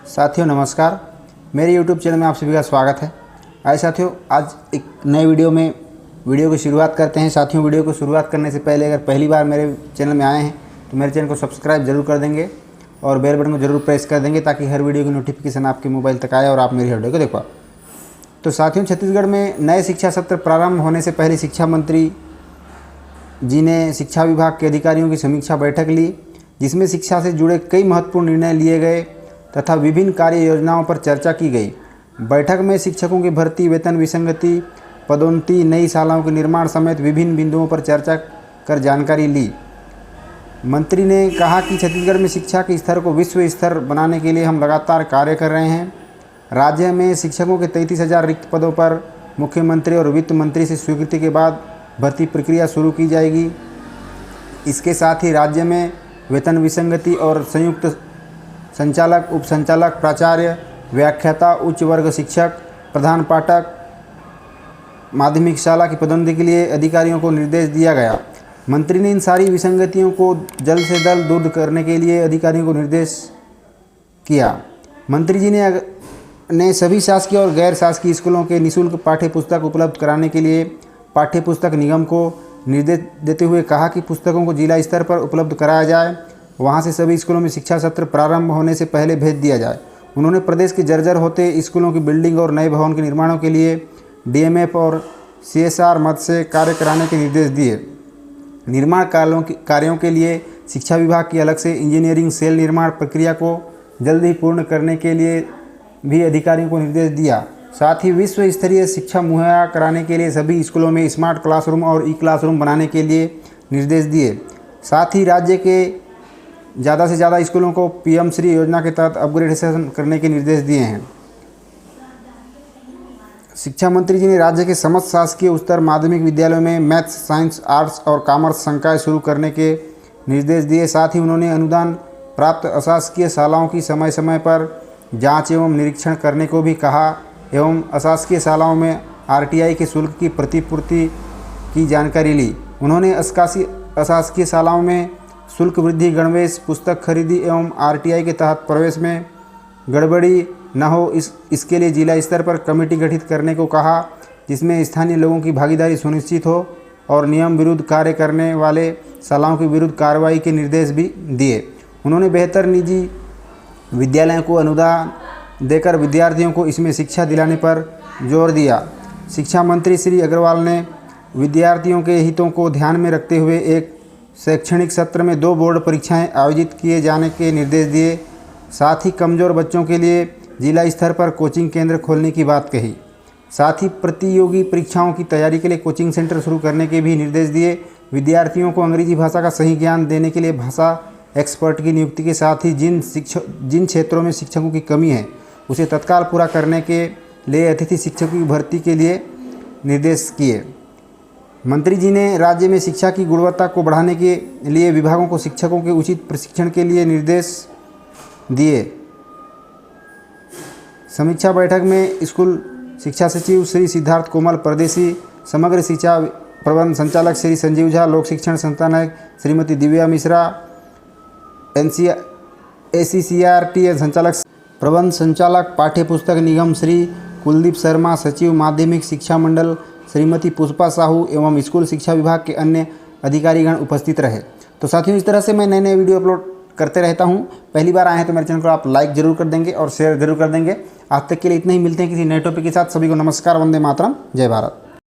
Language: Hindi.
साथियों नमस्कार, मेरे YouTube चैनल में आप सभी का स्वागत है। आइए साथियों, आज एक नए वीडियो की शुरुआत करते हैं। साथियों, वीडियो को शुरुआत करने से पहले अगर पहली बार मेरे चैनल में आए हैं तो मेरे चैनल को सब्सक्राइब जरूर कर देंगे और बेल बटन को जरूर प्रेस कर देंगे ताकि हर वीडियो की नोटिफिकेशन आपके मोबाइल तक आए और आप मेरी वीडियो को देख पाओ। तो साथियों, छत्तीसगढ़ में नए शिक्षा सत्र प्रारंभ होने से पहले शिक्षा मंत्री जी ने शिक्षा विभाग के अधिकारियों की समीक्षा बैठक ली, जिसमें शिक्षा से जुड़े कई महत्वपूर्ण निर्णय लिए गए तथा विभिन्न कार्य योजनाओं पर चर्चा की गई। बैठक में शिक्षकों की भर्ती, वेतन विसंगति, पदोन्नति, नई शालाओं के निर्माण समेत विभिन्न बिंदुओं पर चर्चा कर जानकारी ली। मंत्री ने कहा कि छत्तीसगढ़ में शिक्षा के स्तर को विश्व स्तर बनाने के लिए हम लगातार कार्य कर रहे हैं। राज्य में शिक्षकों के 33,000 रिक्त पदों पर मुख्यमंत्री और वित्त मंत्री से स्वीकृति के बाद भर्ती प्रक्रिया शुरू की जाएगी। इसके साथ ही राज्य में वेतन विसंगति और संयुक्त संचालक, उप संचालक, प्राचार्य, व्याख्याता, उच्च वर्ग शिक्षक, प्रधान पाठक, माध्यमिक शाला की पदोन्नति के लिए अधिकारियों को निर्देश दिया गया। मंत्री ने इन सारी विसंगतियों को जल्द से जल्द दूर करने के लिए अधिकारियों को निर्देश किया। मंत्री जी ने सभी शासकीय और गैर शासकीय स्कूलों के निःशुल्क पाठ्य पुस्तक उपलब्ध कराने के लिए पाठ्य पुस्तक निगम को निर्देश देते हुए कहा कि पुस्तकों को जिला स्तर पर उपलब्ध कराया जाए, वहां से सभी स्कूलों में शिक्षा सत्र प्रारंभ होने से पहले भेज दिया जाए। उन्होंने प्रदेश के जर्जर होते स्कूलों की बिल्डिंग और नए भवन के निर्माणों के लिए DMF और CSR मद से कार्य कराने के निर्देश दिए। निर्माण कार्यों के लिए शिक्षा विभाग की अलग से इंजीनियरिंग सेल निर्माण प्रक्रिया को जल्द ही पूर्ण करने के लिए भी अधिकारियों को निर्देश दिया। साथ ही विश्व स्तरीय शिक्षा मुहैया कराने के लिए सभी स्कूलों में स्मार्ट क्लासरूम और ई-क्लासरूम बनाने के लिए निर्देश दिए। साथ ही राज्य के ज़्यादा से ज़्यादा स्कूलों को PM श्री योजना के तहत अपग्रेडेशन करने के निर्देश दिए हैं। शिक्षा मंत्री जी ने राज्य के समस्त शासकीय उच्चतर माध्यमिक विद्यालयों में मैथ्स, साइंस, आर्ट्स और कॉमर्स संकाय शुरू करने के निर्देश दिए। साथ ही उन्होंने अनुदान प्राप्त अशासकीय शालाओं की समय समय पर जांच एवं निरीक्षण करने को भी कहा एवं अशासकीय शालाओं में RTI के शुल्क की प्रतिपूर्ति की जानकारी ली। उन्होंने अशासकीय शालाओं में शुल्क वृद्धि, गणवेश, पुस्तक खरीदी एवं RTI के तहत प्रवेश में गड़बड़ी न हो इसके लिए जिला स्तर पर कमेटी गठित करने को कहा, जिसमें स्थानीय लोगों की भागीदारी सुनिश्चित हो और नियम विरुद्ध कार्य करने वाले शालाओं के विरुद्ध कार्रवाई के निर्देश भी दिए। उन्होंने बेहतर निजी विद्यालयों को अनुदान देकर विद्यार्थियों को इसमें शिक्षा दिलाने पर जोर दिया। शिक्षा मंत्री श्री अग्रवाल ने विद्यार्थियों के हितों को ध्यान में रखते हुए एक शैक्षणिक सत्र में 2 बोर्ड परीक्षाएं आयोजित किए जाने के निर्देश दिए। साथ ही कमज़ोर बच्चों के लिए जिला स्तर पर कोचिंग केंद्र खोलने की बात कही। साथ ही प्रतियोगी परीक्षाओं की तैयारी के लिए कोचिंग सेंटर शुरू करने के भी निर्देश दिए। विद्यार्थियों को अंग्रेजी भाषा का सही ज्ञान देने के लिए भाषा एक्सपर्ट की नियुक्ति के साथ ही जिन क्षेत्रों में शिक्षकों की कमी है उसे तत्काल पूरा करने के लिए अतिथि शिक्षकों की भर्ती के लिए निर्देश किए। मंत्री जी ने राज्य में शिक्षा की गुणवत्ता को बढ़ाने के लिए विभागों को शिक्षकों के उचित प्रशिक्षण के लिए निर्देश दिए। समीक्षा बैठक में स्कूल शिक्षा सचिव श्री सिद्धार्थ कोमल परदेसी, समग्र शिक्षा प्रबंध संचालक श्री संजीव झा, लोक शिक्षण संस्थान श्रीमती दिव्या मिश्रा, ACCRT संचालक प्रबंध संचालक, पाठ्य पुस्तक निगम श्री कुलदीप शर्मा, सचिव माध्यमिक शिक्षा मंडल श्रीमती पुष्पा साहू एवं स्कूल शिक्षा विभाग के अन्य अधिकारीगण उपस्थित रहे। तो साथियों, इस तरह से मैं नए वीडियो अपलोड करते रहता हूं। पहली बार आए हैं तो मेरे चैनल को आप लाइक जरूर कर देंगे और शेयर जरूर कर देंगे। आज तक के लिए इतना ही, मिलते हैं किसी नए टॉपिक के साथ। सभी को नमस्कार, वंदे मातरम, जय भारत।